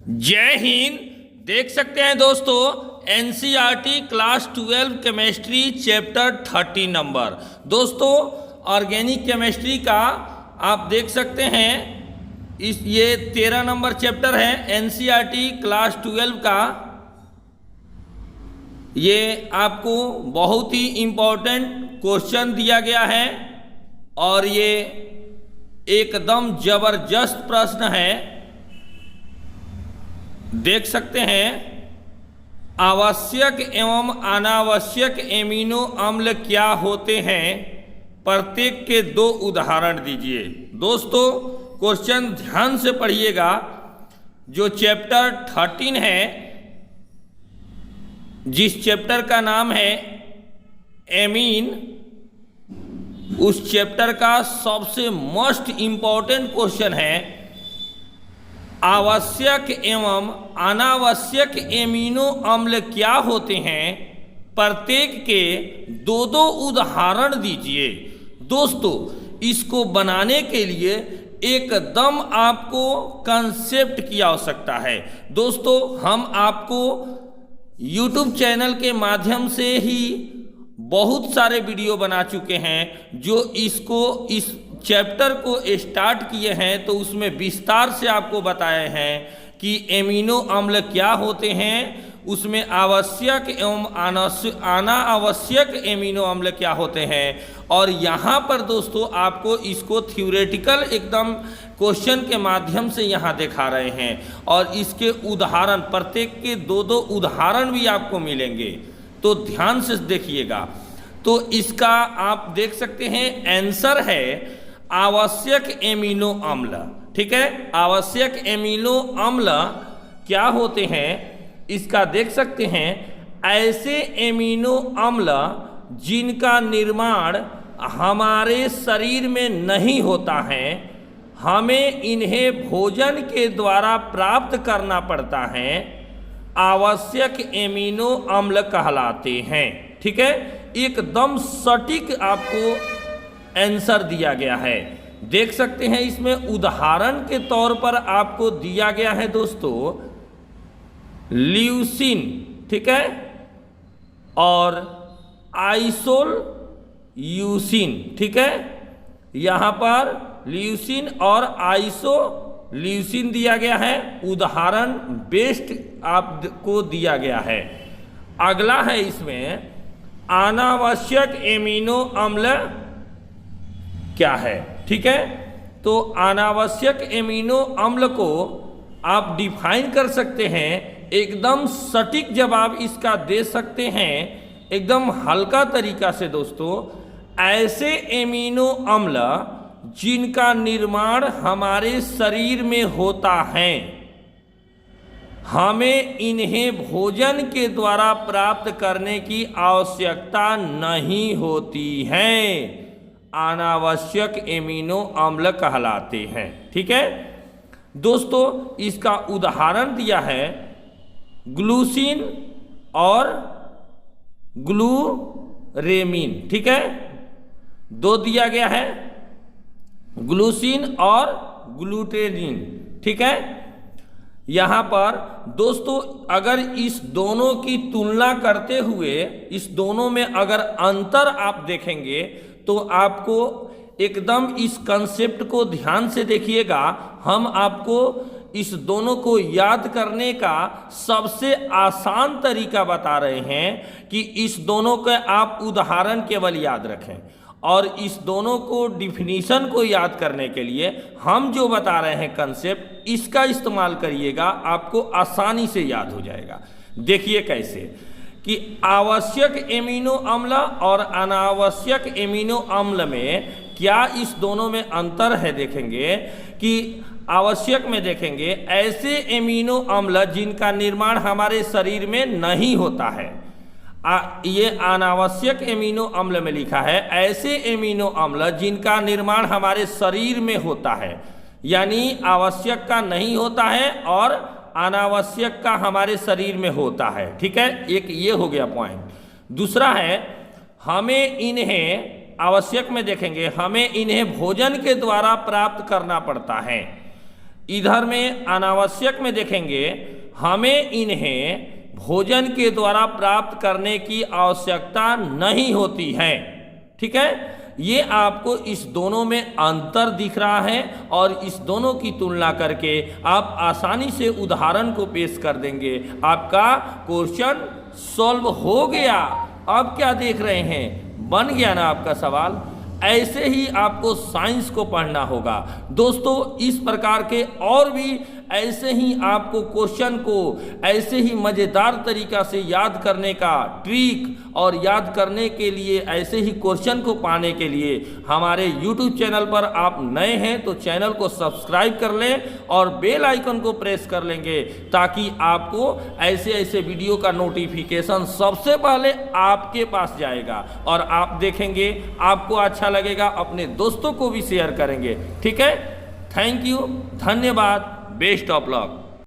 जय हिंद। देख सकते हैं दोस्तों, NCERT class 12 chemistry chapter 30 number. दोस्तों ऑर्गेनिक केमिस्ट्री का आप देख सकते हैं ये 13 नंबर चैप्टर है एनसीईआरटी क्लास 12 का। ये आपको बहुत ही इम्पोर्टेंट क्वेश्चन दिया गया है और ये एकदम जबरदस्त प्रश्न है। देख सकते हैं, आवश्यक एवं अनावश्यक एमिनो अम्ल क्या होते हैं, प्रत्येक के 2 उदाहरण दीजिए। दोस्तों क्वेश्चन ध्यान से पढ़िएगा। जो चैप्टर 13 है, जिस चैप्टर का नाम है एमीन, उस चैप्टर का सबसे मोस्ट इम्पॉर्टेंट क्वेश्चन है आवश्यक एवं अनावश्यक एमिनो अम्ल क्या होते हैं, प्रत्येक के 2 उदाहरण दीजिए। दोस्तों इसको बनाने के लिए एकदम आपको कंसेप्ट की आवश्यकता है। दोस्तों हम आपको YouTube चैनल के माध्यम से ही बहुत सारे वीडियो बना चुके हैं जो इस चैप्टर को स्टार्ट किए हैं, तो उसमें विस्तार से आपको बताए हैं कि एमिनो अम्ल क्या होते हैं, उसमें आवश्यक एवं अनावश्यक एमिनो अम्ल क्या होते हैं। और यहाँ पर दोस्तों आपको इसको थ्योरेटिकल एकदम क्वेश्चन के माध्यम से यहाँ दिखा रहे हैं और इसके उदाहरण प्रत्येक के 2 उदाहरण भी आपको मिलेंगे, तो ध्यान से देखिएगा। तो इसका आप देख सकते हैं आंसर है आवश्यक एमिनो अम्ल। ठीक है, आवश्यक एमिनो अम्ल क्या होते हैं इसका देख सकते हैं। ऐसे एमिनो अम्ल जिनका निर्माण हमारे शरीर में नहीं होता है, हमें इन्हें भोजन के द्वारा प्राप्त करना पड़ता है, आवश्यक एमिनो अम्ल कहलाते हैं। ठीक है, एकदम सटीक आपको आंसर दिया गया है। देख सकते हैं इसमें उदाहरण के तौर पर आपको दिया गया है दोस्तों ल्यूसीन, ठीक है, और आइसोल यूसिन। ठीक है, यहाँ पर ल्यूसीन और आइसो ल्यूसीन दिया गया है, उदाहरण बेस्ट आपको दिया गया है। अगला है इसमें अनावश्यक एमिनो अम्ल क्या है। ठीक है, तो अनावश्यक एमिनो अम्ल को आप डिफाइन कर सकते हैं, एकदम सटीक जवाब इसका दे सकते हैं एकदम हल्का तरीका से। दोस्तों ऐसे एमिनो अम्ल जिनका निर्माण हमारे शरीर में होता है, हमें इन्हें भोजन के द्वारा प्राप्त करने की आवश्यकता नहीं होती है, अनावश्यक एमिनो अम्ल कहलाते हैं। ठीक है दोस्तों, इसका उदाहरण दिया है ग्लूसीन और ग्लूरेमीन। ठीक है, 2 दिया गया है, ग्लूसीन और ग्लूटेनिन। ठीक है, यहाँ पर दोस्तों अगर इस दोनों की तुलना करते हुए इस दोनों में अगर अंतर आप देखेंगे तो आपको एकदम इस कंसेप्ट को ध्यान से देखिएगा। हम आपको इस दोनों को याद करने का सबसे आसान तरीका बता रहे हैं कि इस दोनों के आप उदाहरण केवल याद रखें और इस दोनों को डिफिनीशन को याद करने के लिए हम जो बता रहे हैं कंसेप्ट, इसका इस्तेमाल करिएगा, आपको आसानी से याद हो जाएगा। देखिए कैसे कि आवश्यक एमिनो अम्ल और अनावश्यक एमिनो अम्ल में क्या इस दोनों में अंतर है। देखेंगे कि आवश्यक में देखेंगे ऐसे एमिनो अम्ल जिनका निर्माण हमारे शरीर में नहीं होता है। ये अनावश्यक एमिनो अम्ल में लिखा है ऐसे एमिनो अम्ल जिनका निर्माण हमारे शरीर में होता है, यानी आवश्यक का नहीं होता है और अनावश्यक का हमारे शरीर में होता है। ठीक है, एक ये हो गया पॉइंट। दूसरा है हमें इन्हें आवश्यक में देखेंगे हमें इन्हें भोजन के द्वारा प्राप्त करना पड़ता है। इधर में अनावश्यक में देखेंगे हमें इन्हें भोजन के द्वारा प्राप्त करने की आवश्यकता नहीं होती है। ठीक है, ये आपको इस दोनों में अंतर दिख रहा है और इस दोनों की तुलना करके आप आसानी से उदाहरण को पेश कर देंगे। आपका क्वेश्चन सॉल्व हो गया। अब क्या देख रहे हैं, बन गया ना आपका सवाल। ऐसे ही आपको साइंस को पढ़ना होगा दोस्तों। इस प्रकार के और भी ऐसे ही आपको क्वेश्चन को ऐसे ही मज़ेदार तरीका से याद करने का ट्रिक और याद करने के लिए ऐसे ही क्वेश्चन को पाने के लिए हमारे YouTube चैनल पर आप नए हैं तो चैनल को सब्सक्राइब कर लें और बेल आइकन को प्रेस कर लेंगे ताकि आपको ऐसे ऐसे वीडियो का नोटिफिकेशन सबसे पहले आपके पास जाएगा और आप देखेंगे, आपको अच्छा लगेगा, अपने दोस्तों को भी शेयर करेंगे। ठीक है, थैंक यू, धन्यवाद, बेस्ट ऑफ लक।